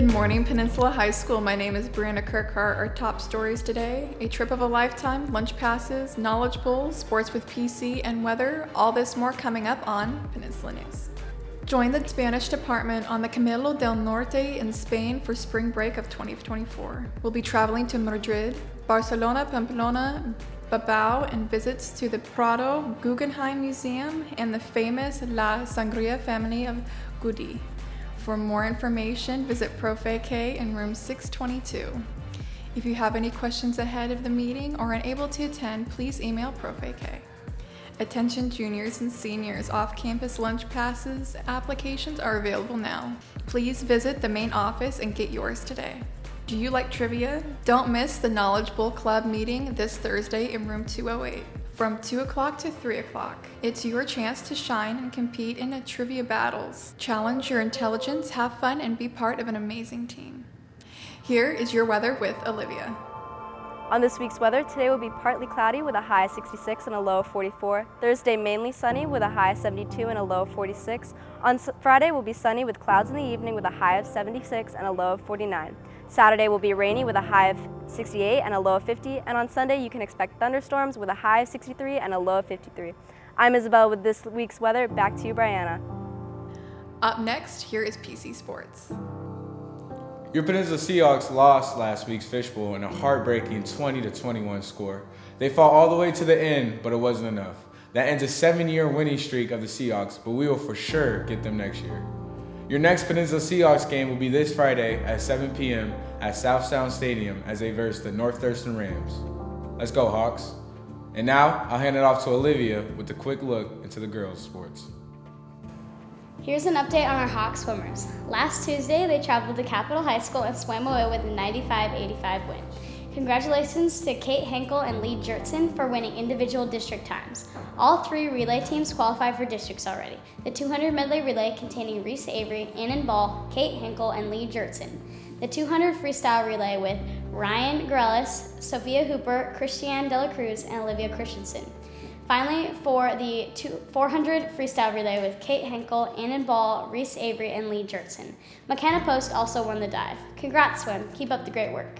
Good morning, Peninsula High School. My name is Brianna Kirkhart. Our top stories today: a trip of a lifetime, lunch passes, knowledge bowls, sports with PC, and weather. All this more coming up on Peninsula News. Join the Spanish department on the Camino del Norte in Spain for spring break of 2024. We'll be traveling to Madrid, Barcelona, Pamplona, Bilbao, and visits to the Prado Guggenheim Museum and the famous La Sangria family of Gaudí. For more information, visit Profe K in room 622. If you have any questions ahead of the meeting or are unable to attend, please email Profe K. Attention juniors and seniors, off-campus lunch passes applications are available now. Please visit the main office and get yours today. Do you like trivia? Don't miss the Knowledge Bowl Club meeting this Thursday in room 208. From 2 o'clock to 3 o'clock. It's your chance to shine and compete in trivia battles. Challenge your intelligence, have fun, and be part of an amazing team. Here is your weather with Olivia. On this week's weather, today will be partly cloudy with a high of 66 and a low of 44. Thursday, mainly sunny with a high of 72 and a low of 46. On Friday, will be sunny with clouds in the evening with a high of 76 and a low of 49. Saturday will be rainy with a high of 68 and a low of 50. And on Sunday, you can expect thunderstorms with a high of 63 and a low of 53. I'm Isabel with this week's weather. Back to you, Brianna. Up next, here is PC Sports. Your Peninsula Seahawks lost last week's fishbowl in a heartbreaking 20-21 score. They fought all the way to the end, but it wasn't enough. That ends a 7-year winning streak of the Seahawks, but we will for sure get them next year. Your next Peninsula Seahawks game will be this Friday at 7 p.m. at South Sound Stadium as they verse the North Thurston Rams. Let's go, Hawks. And now, I'll hand it off to Olivia with a quick look into the girls' sports. Here's an update on our Hawk swimmers. Last Tuesday, they traveled to Capitol High School and swam away with a 95-85 win. Congratulations to Kate Henkel and Lee Jertson for winning individual district times. All 3 relay teams qualified for districts already. The 200 medley relay containing Reese Avery, Annan Ball, Kate Henkel, and Lee Jertson. The 200 freestyle relay with Ryan Grelis, Sophia Hooper, Christiane Dela Cruz, and Olivia Christensen. Finally, for the 400 freestyle relay with Kate Henkel, Annan Ball, Reese Avery, and Lee Jertson. McKenna Post also won the dive. Congrats, swim. Keep up the great work.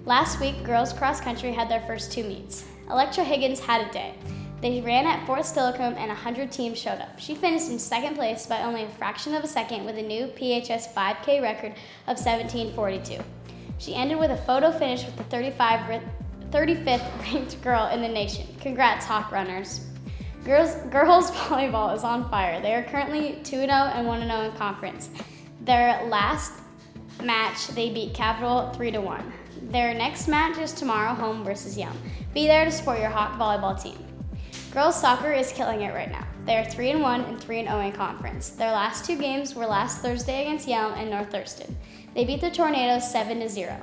Last week, girls cross country had their first 2 meets. Electra Higgins had a day. They ran at Fort Steilacoom and 100 teams showed up. She finished in second place by only a fraction of a second with a new PHS 5K record of 17:42. She ended with a photo finish with the 35th ranked girl in the nation. Congrats, Hawk runners. Girls volleyball is on fire. They are currently 2-0 and 1-0 in conference. Their last match, they beat Capital 3-1. Their next match is tomorrow, home versus Yelm. Be there to support your Hawk volleyball team. Girls soccer is killing it right now. They are 3-1 and 3-0 in conference. Their last 2 games were last Thursday against Yelm and North Thurston. They beat the Tornadoes 7-0.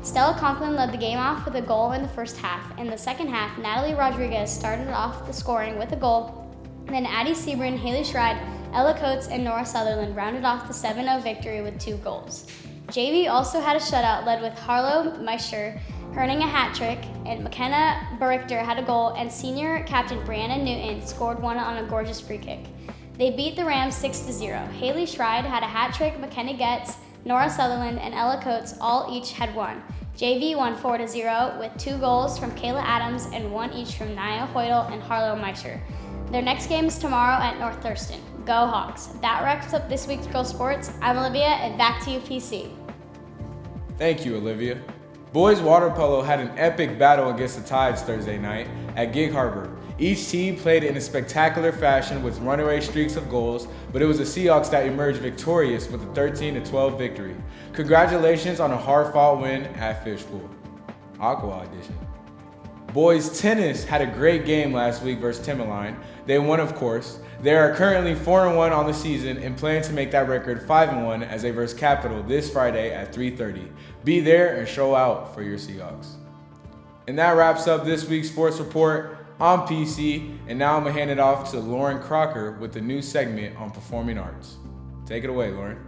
Stella Conklin led the game off with a goal in the first half. In the second half, Natalie Rodriguez started off the scoring with a goal. Then Addie Sebrin, Haley Schride, Ella Coates, and Nora Sutherland rounded off the 7-0 victory with 2 goals. JV also had a shutout led with Harlow Meister earning a hat trick, and McKenna Berichter had a goal, and senior captain Brianna Newton scored one on a gorgeous free kick. They beat the Rams 6-0. Haley Schride had a hat trick, McKenna Getz, Nora Sutherland, and Ella Coates all each had one. JV won 4-0 with 2 goals from Kayla Adams and 1 each from Nia Hoytel and Harlow Meister. Their next game is tomorrow at North Thurston. Go Hawks. That wraps up this week's girls sports. I'm Olivia, and back to you, PC. Thank you, Olivia. Boys water polo had an epic battle against the Tides Thursday night at Gig Harbor. Each team played in a spectacular fashion with runaway streaks of goals, but it was the Seahawks that emerged victorious with a 13-12 victory. Congratulations on a hard-fought win at Fishbowl. Aqua Edition. Boys tennis had a great game last week versus Timberline. They won, of course. They are currently 4-1 on the season and plan to make that record 5-1 as they verse Capital this Friday at 3:30. Be there and show out for your Seahawks. And that wraps up this week's sports report. I'm PC, and now I'm going to hand it off to Lauren Crocker with the new segment on performing arts. Take it away, Lauren.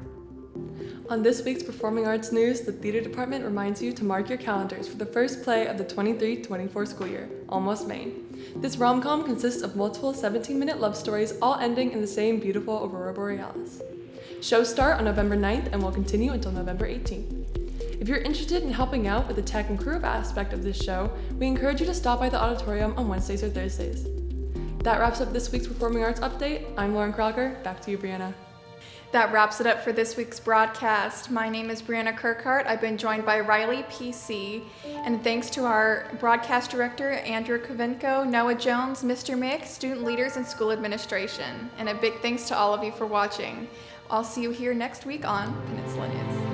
On this week's Performing Arts News, the theater department reminds you to mark your calendars for the first play of the 23-24 school year, Almost Maine. This rom-com consists of multiple 17-minute love stories, all ending in the same beautiful aurora borealis. Shows start on November 9th and will continue until November 18th. If you're interested in helping out with the tech and crew aspect of this show, we encourage you to stop by the auditorium on Wednesdays or Thursdays. That wraps up this week's Performing Arts Update. I'm Lauren Crocker. Back to you, Brianna. That wraps it up for this week's broadcast. My name is Brianna Kirkhart. I've been joined by Riley PC, and thanks to our broadcast director, Andrew Kovenko, Noah Jones, Mr. Mick, student leaders, and school administration. And a big thanks to all of you for watching. I'll see you here next week on Peninsula News.